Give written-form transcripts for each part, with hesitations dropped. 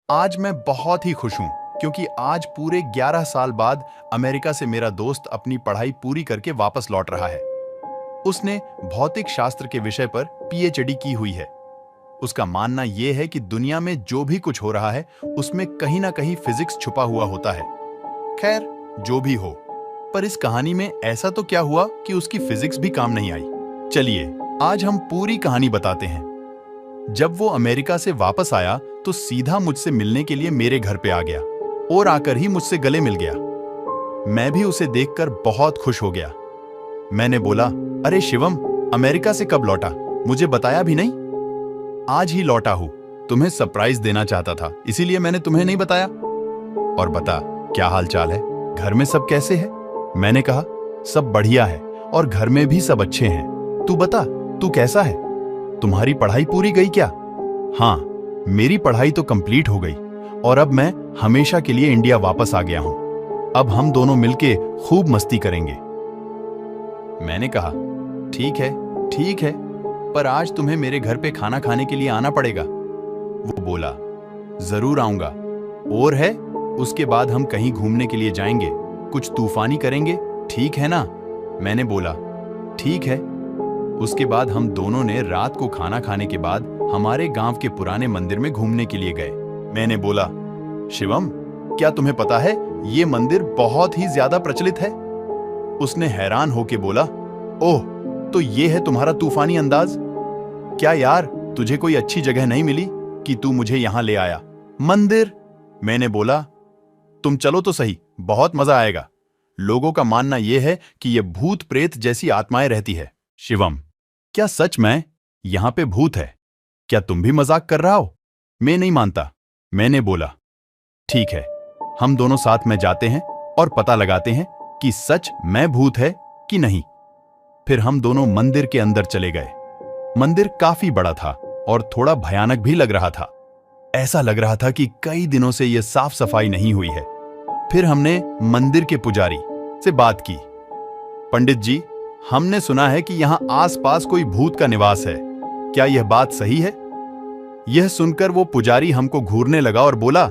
आज मैं बहुत ही खुश हूँ क्योंकि आज पूरे 11 साल बाद अमेरिका से मेरा दोस्त अपनी पढ़ाई पूरी करके वापस लौट रहा है। उसने भौतिक शास्त्र के विषय पर पीएचडी की हुई है। उसका मानना यह है कि दुनिया में जो भी कुछ हो रहा है उसमें कहीं ना कहीं फिजिक्स छुपा हुआ होता है। खैर, जो भी हो, पर इस कहानी में ऐसा तो क्या हुआ कि उसकी फिजिक्स भी काम नहीं आई। चलिए आज हम पूरी कहानी बताते हैं। जब वो अमेरिका से वापस आया तो सीधा मुझसे मिलने के लिए मेरे घर पे आ गया और आकर ही मुझसे गले मिल गया। मैं भी उसे देखकर बहुत खुश हो गया। मैंने बोला, अरे शिवम, अमेरिका से कब लौटा? मुझे बताया भी नहीं। आज ही लौटा हूं। तुम्हें सरप्राइज देना चाहता था, इसीलिए मैंने तुम्हें नहीं बताया। और बता, क्या हाल चाल है? घर में सब कैसे है? मैंने कहा, सब बढ़िया है और घर में भी सब अच्छे हैं। तू बता, तू कैसा है? तुम्हारी पढ़ाई पूरी गई क्या? हाँ, मेरी पढ़ाई तो कंप्लीट हो गई और अब मैं हमेशा के लिए इंडिया वापस आ गया हूं। अब हम दोनों मिलके खूब मस्ती करेंगे। मैंने कहा, ठीक है, पर आज तुम्हें मेरे घर पे खाना खाने के लिए आना पड़ेगा। वो बोला, जरूर आऊंगा। और है, उसके बाद हम कहीं घूमने के लिए जाएंगे, कुछ तूफानी करेंगे, ठीक है ना? मैंने बोला, ठीक है। उसके बाद हम दोनों ने रात को खाना खाने के बाद हमारे गांव के पुराने मंदिर में घूमने के लिए गए। मैंने बोला, शिवम, क्या तुम्हें पता है ये मंदिर बहुत ही ज्यादा प्रचलित है? उसने हैरान होकर बोला, ओह, तो ये है तुम्हारा तूफानी अंदाज? क्या यार, तुझे कोई अच्छी जगह नहीं मिली कि तू मुझे यहां ले आया? मंदिर? मैंने बोला, तुम चलो तो सही, बहुत मजा आएगा। लोगों का मानना यह है कि ये भूत प्रेत जैसी आत्माएं रहती है। शिवम, क्या सच में यहां पे भूत है? क्या तुम भी मजाक कर रहा हो? मैं नहीं मानता। मैंने बोला, ठीक है, हम दोनों साथ में जाते हैं और पता लगाते हैं कि सच में भूत है कि नहीं। फिर हम दोनों मंदिर के अंदर चले गए। मंदिर काफी बड़ा था और थोड़ा भयानक भी लग रहा था। ऐसा लग रहा था कि कई दिनों से यह साफ सफाई नहीं हुई है। फिर हमने मंदिर के पुजारी से बात की। पंडित जी, हमने सुना है कि यहां आसपास कोई भूत का निवास है, क्या यह बात सही है? यह सुनकर वो पुजारी हमको घूरने लगा और बोला,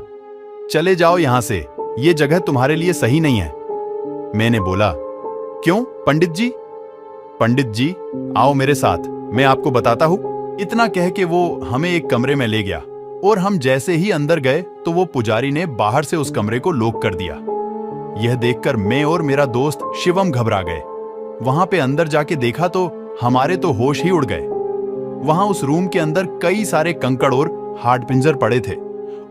चले जाओ यहां से, यह जगह तुम्हारे लिए सही नहीं है। मैंने बोला, क्यों पंडित जी? पंडित जी, आओ मेरे साथ, मैं आपको बताता हूं। इतना कह के वो हमें एक कमरे में ले गया और हम जैसे ही अंदर गए तो वो पुजारी ने बाहर से उस कमरे को लॉक कर दिया। यह देखकर मैं और मेरा दोस्त शिवम घबरा गए। वहां पे अंदर जाके देखा तो हमारे तो होश ही उड़ गए। वहां उस रूम के अंदर कई सारे कंकड़ और हाडपिंजर पड़े थे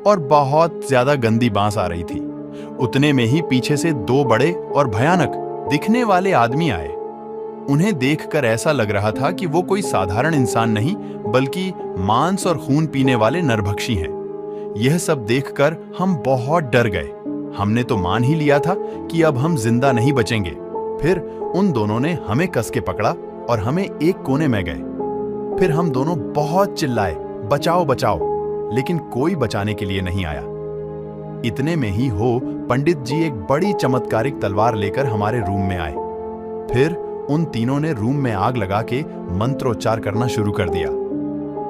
और बहुत ज्यादा गंदी बांस आ रही थी। उतने में ही पीछे से दो बड़े और भयानक दिखने वाले आदमी आए। उन्हें देखकर ऐसा लग रहा था कि वो कोई साधारण इंसान नहीं, बल्कि मांस और खून पीने वाले नरभक्षी हैं। यह सब देखकर हम बहुत डर गए। हमने तो मान ही लिया था कि अब हम जिंदा नहीं बचेंगे। फिर उन दोनों ने हमें कस के पकड़ा और हमें एक कोने में गए। फिर हम दोनों बहुत चिल्लाए, बचाओ बचाओ, लेकिन कोई बचाने के लिए नहीं आया। इतने में ही पंडित जी एक बड़ी चमत्कारिक तलवार लेकर हमारे रूम में आए। फिर उन तीनों ने रूम में आग लगा के मंत्रोच्चार करना शुरू कर दिया।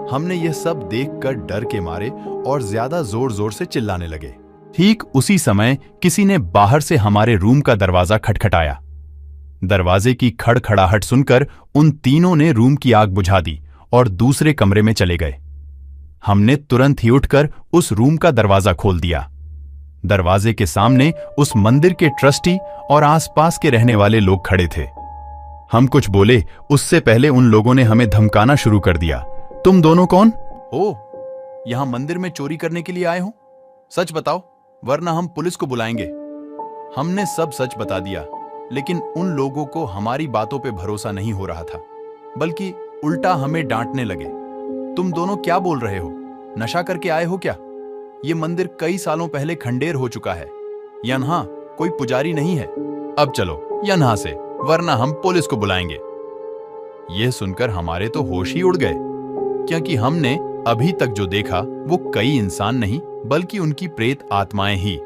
हमने यह सब देखकर डर के मारे और ज्यादा जोर जोर से चिल्लाने लगे। ठीक उसी समय किसी ने बाहर से हमारे रूम का दरवाजा खटखटाया। दरवाजे की खड़खड़ाहट सुनकर उन तीनों ने रूम की आग बुझा दी और दूसरे कमरे में चले गए। हमने तुरंत ही उठकर उस रूम का दरवाजा खोल दिया। दरवाजे के सामने उस मंदिर के ट्रस्टी और आसपास के रहने वाले लोग खड़े थे। हम कुछ बोले उससे पहले उन लोगों ने हमें धमकाना शुरू कर दिया। तुम दोनों कौन हो? यहां मंदिर में चोरी करने के लिए आए हो? सच बताओ, वरना हम पुलिस को बुलाएंगे। हमने सब सच बता दिया, लेकिन उन लोगों को हमारी बातों पे भरोसा नहीं हो रहा था, बल्कि उल्टा हमें डांटने लगे। तुम दोनों क्या बोल रहे हो? नशा करके आए हो क्या? ये मंदिर कई सालों पहले खंडेर हो चुका है। यहाँ कोई पुजारी नहीं है। अब चलो यहाँ से, वरना हम पुलिस को बुलाएंगे। यह सुनकर हमारे तो होश ही उड़ गए, क्योंकि हमने अभी तक जो देखा वो कई इंसान नहीं, बल्कि उनकी प्रेत आत्माएं ही।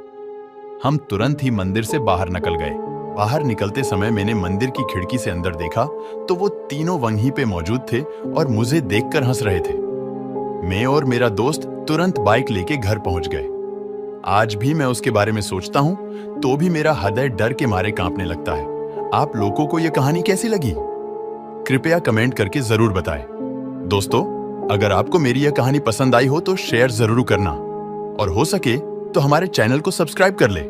हम तुरंत ही मंदिर से बाहर निकल गए। बाहर निकलते समय मैंने मंदिर की खिड़की से अंदर देखा तो वो तीनों वहीं पे मौजूद थे और मुझे देखकर हंस रहे थे। मैं और मेरा दोस्त तुरंत बाइक लेके घर पहुंच गए। आज भी मैं उसके बारे में सोचता हूँ तो भी मेरा हृदय डर के मारे कांपने लगता है। आप लोगों को यह कहानी कैसी लगी? कृपया कमेंट करके जरूर बताएं। दोस्तों, अगर आपको मेरी यह कहानी पसंद आई हो तो शेयर जरूर करना और हो सके तो हमारे चैनल को सब्सक्राइब कर ले।